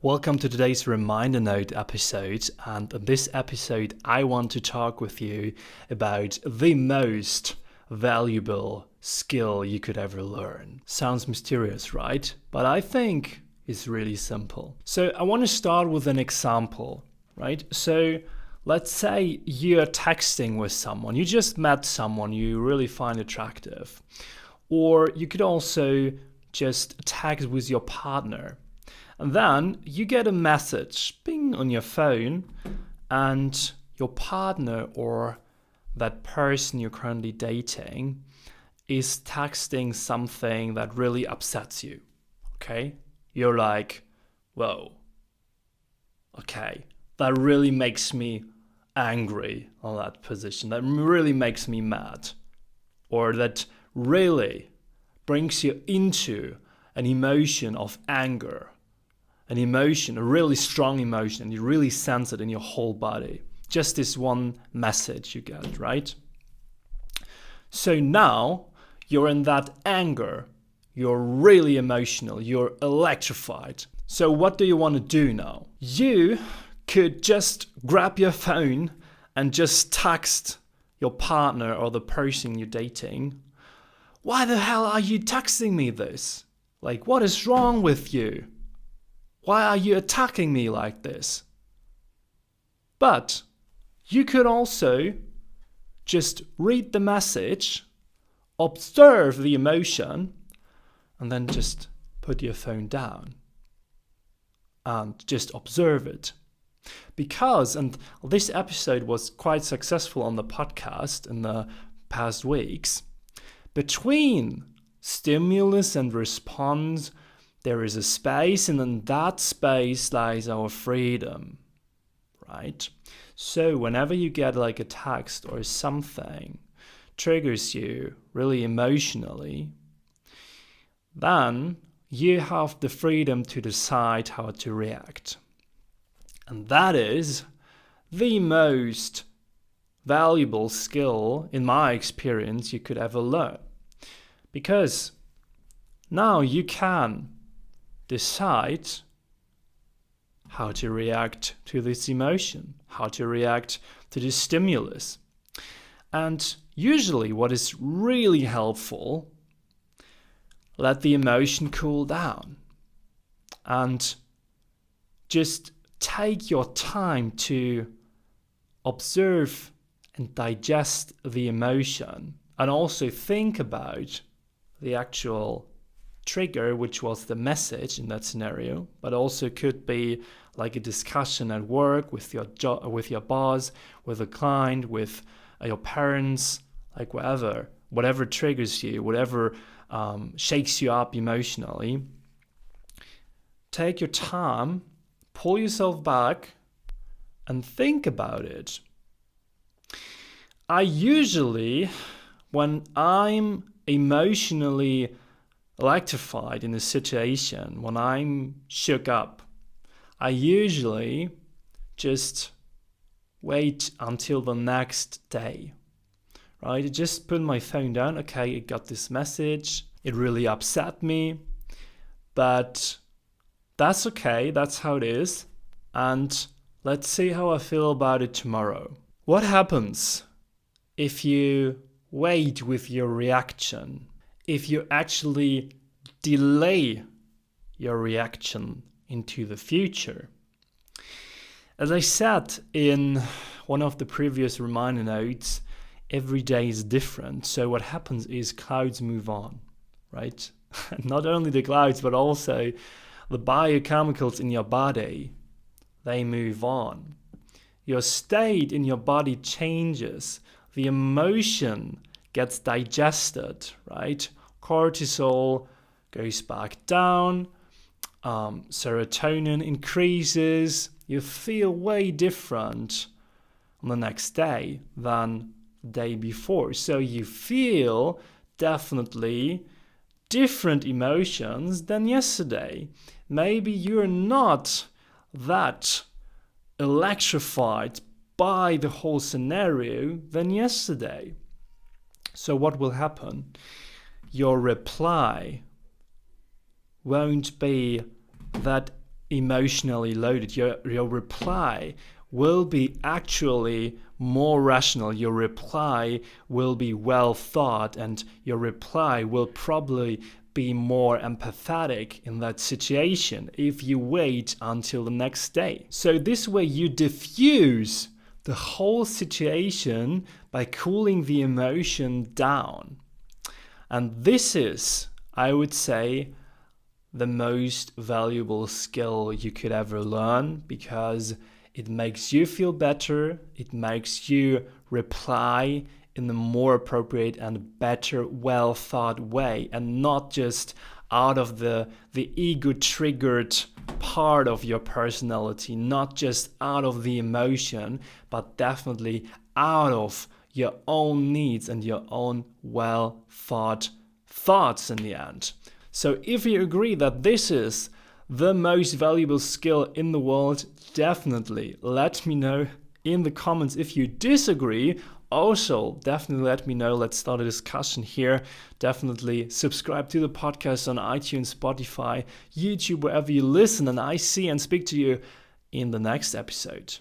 Welcome to today's Reminder Note episode, and in this episode I want to talk with you about the most valuable skill you could ever learn. Sounds mysterious, right? But I think it's really simple. So I want to start with an example, right? So let's say you're texting with someone, you just met someone you really find attractive. Or you could also just text with your partner. And then you get a message, ping, on your phone, and your partner or that person you're currently dating is texting something that really upsets you, okay? You're like, whoa, okay, that really makes me angry on that position. That really makes me mad. Or that really brings you into an emotion of anger. An emotion, a really strong emotion, and you really sense it in your whole body. Just this one message you get, right? So now you're in that anger. You're really emotional. You're electrified. So what do you want to do now? You could just grab your phone and just text your partner or the person you're dating. Why the hell are you texting me this? Like, what is wrong with you? Why are you attacking me like this? But you could also just read the message, observe the emotion, and then just put your phone down and just observe it. Because, and this episode was quite successful on the podcast in the past weeks, between stimulus and response, there is a space, and in that space lies our freedom, right? So whenever you get like a text or something triggers you really emotionally, then you have the freedom to decide how to react. And that is the most valuable skill, in my experience, you could ever learn. Because now you can decide how to react to this emotion, how to react to this stimulus. And usually what is really helpful, let the emotion cool down and just take your time to observe and digest the emotion, and also think about the actual trigger, which was the message in that scenario, but also could be like a discussion at work with your boss, with a client, with your parents, like whatever triggers you, whatever shakes you up emotionally. Take your time, pull yourself back, and think about it. I usually, when I'm emotionally electrified in a situation, when I'm shook up, I usually just wait until the next day, right? I just put my phone down. Okay, I got this message. It really upset me, but that's okay. That's how it is. And let's see how I feel about it tomorrow. What happens if you wait with your reaction? If you actually delay your reaction into the future? As I said in one of the previous reminder notes, every day is different. So what happens is clouds move on, right? Not only the clouds, but also the biochemicals in your body, they move on. Your state in your body changes. The emotion gets digested, right? Cortisol goes back down, serotonin increases. You feel way different on the next day than the day before. So you feel definitely different emotions than yesterday. Maybe you're not that electrified by the whole scenario than yesterday. So what will happen? Your reply won't be that emotionally loaded. Your reply will be actually more rational. Your reply will be well thought, and your reply will probably be more empathetic in that situation if you wait until the next day. So this way you diffuse the whole situation by cooling the emotion down. And this is, I would say, the most valuable skill you could ever learn, because it makes you feel better, it makes you reply in a more appropriate and better, well thought way, and not just out of the ego triggered part of your personality, not just out of the emotion, but definitely out of your own needs and your own well thought thoughts in the end. So if you agree that this is the most valuable skill in the world, definitely let me know in the comments. If you disagree, also definitely let me know. Let's start a discussion here. Definitely subscribe to the podcast on iTunes, Spotify, YouTube, wherever you listen, and I see and speak to you in the next episode.